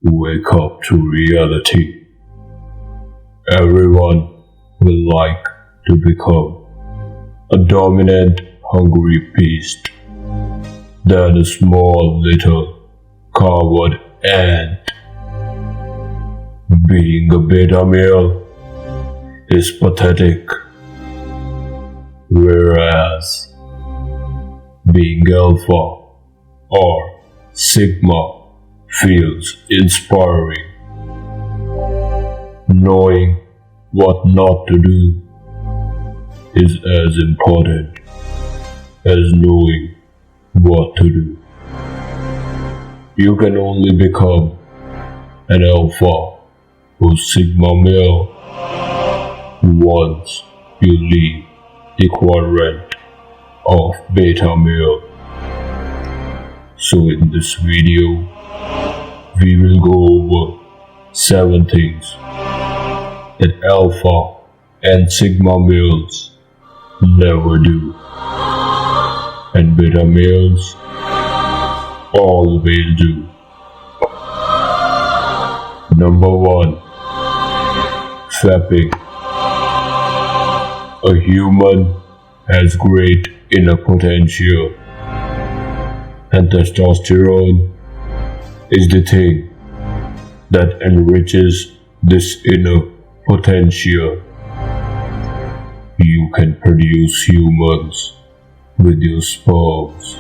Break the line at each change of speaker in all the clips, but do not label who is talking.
Wake up to reality. Everyone will like to become a dominant, hungry beast. Then a small little coward ant. Being a beta male is pathetic, whereas being alpha or sigma feels inspiring. Knowing what not to do is as important as knowing what to do. You can only become an alpha or sigma male once you leave the quadrant of beta male. So in this video, we will go over 7 things that alpha and sigma males never do, and beta males always do. Number 1. Fapping. A human has great inner potential, and testosterone is the thing that enriches this inner potential. You can produce humans with your sperms.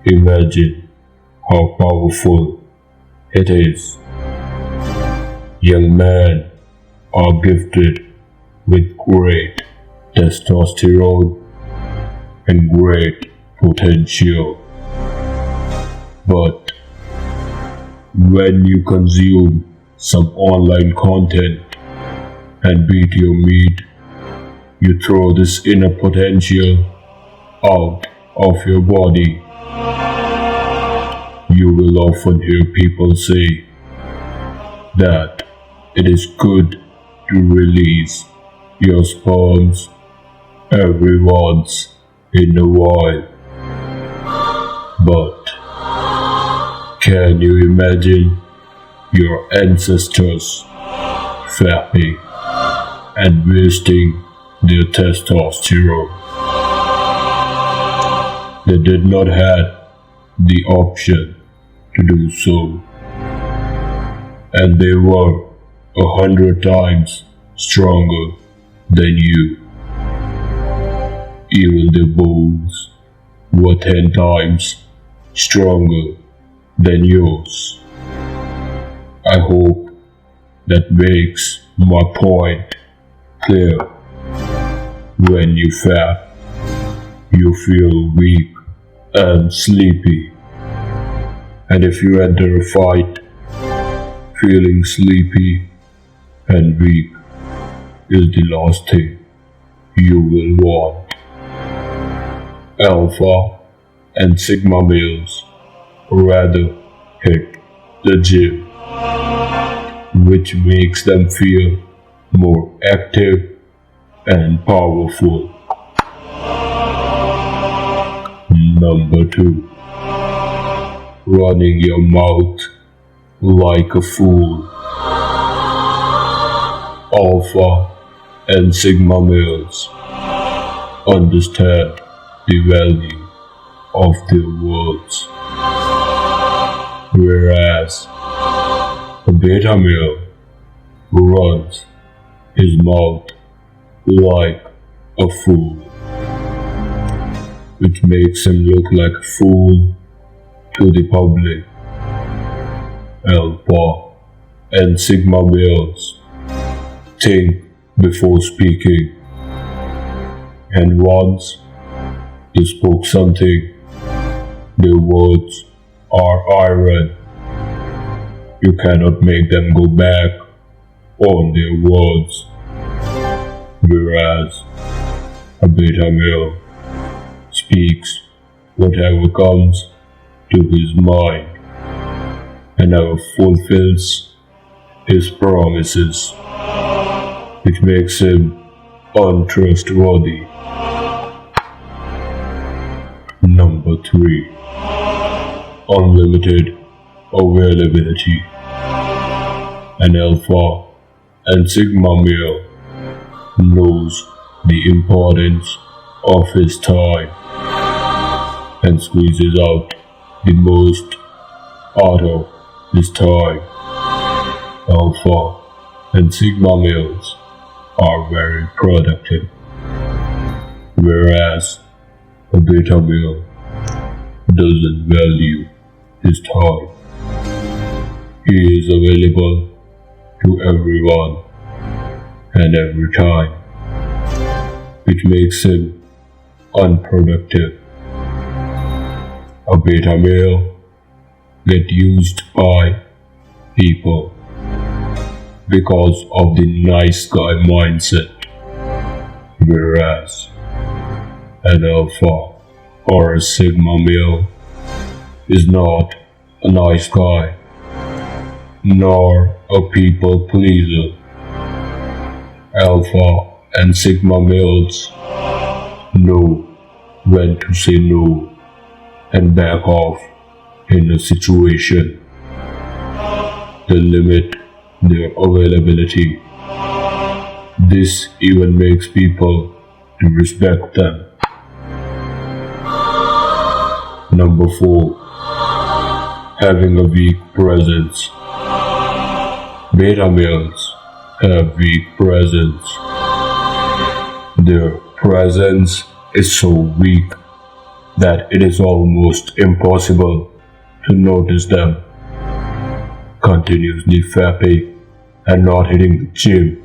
Imagine how powerful it is. Young men are gifted with great testosterone and great potential. But when you consume some online content and beat your meat, you throw this inner potential out of your body. You will often hear people say that it is good to release your sperms every once in a while. But can you imagine your ancestors fapping and wasting their testosterone? They did not have the option to do so, and they were 100 times stronger than you. Even their bones were 10 times stronger than yours. I hope that makes my point clear. When you fap, you feel weak and sleepy. And if you enter a fight feeling sleepy and weak, is the last thing you will want. Alpha and sigma males rather hit the gym, which makes them feel more active and powerful. Number 2. Running your mouth like a fool. Alpha and sigma males understand the value of their words, whereas a beta male runs his mouth like a fool, which makes him look like a fool to the public. Alpha and sigma males think before speaking, and once they spoke something, their words are iron. You cannot make them go back on their words, whereas a beta male speaks whatever comes to his mind and never fulfills his promises, which makes him untrustworthy. Number 3. Unlimited availability. An alpha and sigma male knows the importance of his time and squeezes out the most out of his time. Alpha and sigma males are very productive, whereas a beta male doesn't value his time. He is available to everyone and every time, which makes him unproductive. A beta male gets used by people because of the nice guy mindset, whereas an alpha or a sigma male is not a nice guy, nor a people pleaser. Alpha and sigma males know when to say no and back off in a situation. They limit their availability. This even makes people to respect them. Number 4. Having a weak presence. Beta males have weak presence. Their presence is so weak that it is almost impossible to notice them. Continuously fapping and not hitting the gym,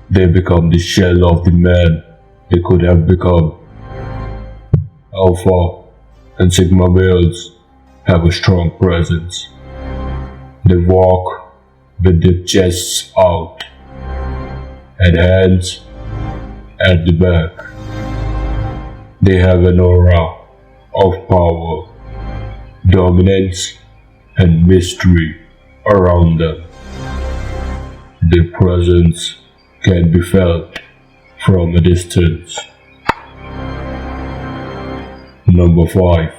they become the shell of the man they could have become. Alpha and sigma males have a strong presence. They walk with their chests out and hands at the back. They have an aura of power, dominance, and mystery around them. Their presence can be felt from a distance. Number 5.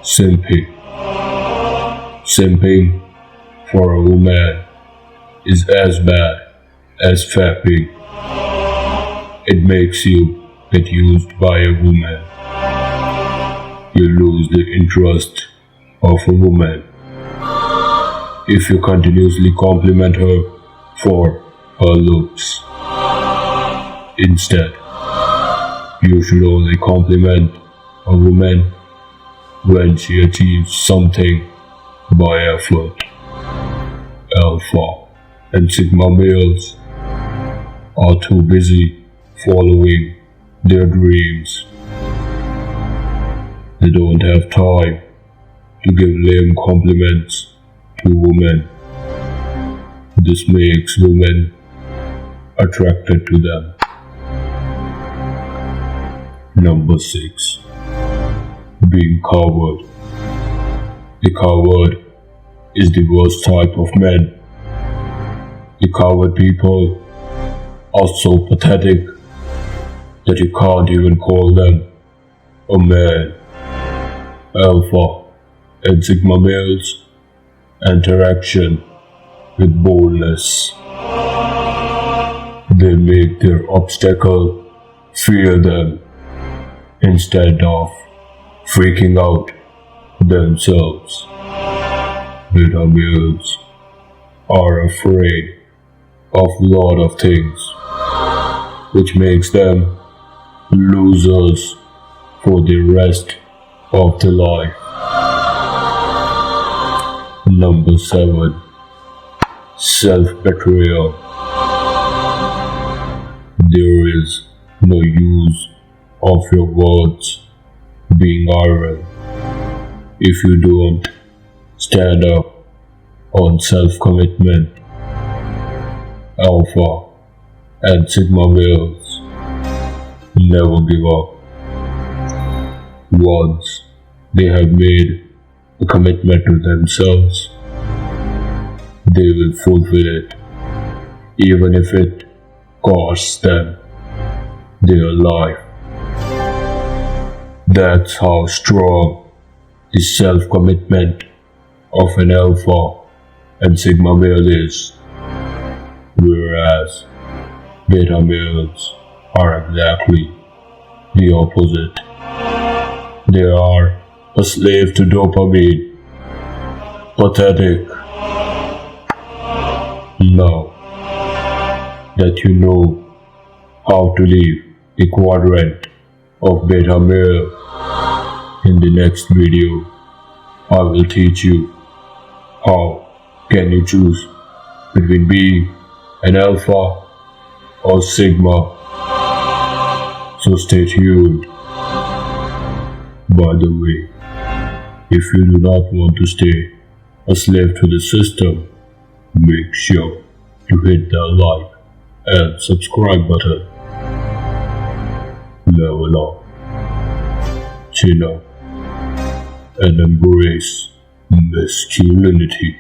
Simping. Simping for a woman is as bad as fapping. It makes you get used by a woman. You lose the interest of a woman if you continuously compliment her for her looks. Instead, you should only compliment a woman when she achieves something by effort. Alpha and sigma males are too busy following their dreams. They don't have time to give lame compliments to women. This makes women attracted to them. Number 6. Being coward. The coward is the worst type of man. The coward people are so pathetic that you can't even call them a man. Alpha and sigma males interaction with boldness. They make their obstacle fear them instead of freaking out themselves. Beta males are afraid of a lot of things, which makes them losers for the rest of their life. Number 7. Self-betrayal. There is no use of your words being iron if you don't stand up on self-commitment. Alpha and sigma males never give up. Once they have made a commitment to themselves, they will fulfill it, even if it costs them their life. That's how strong the self-commitment of an alpha and sigma male is, whereas beta males are exactly the opposite. They are a slave to dopamine. Pathetic. Now that you know how to leave the quadrant of beta male, in the next video I will teach you how can you choose between being an alpha or sigma. So stay tuned. By the way, if you do not want to stay a slave to the system, make sure to hit that like and subscribe button. Level up, chin up, and embrace masculinity.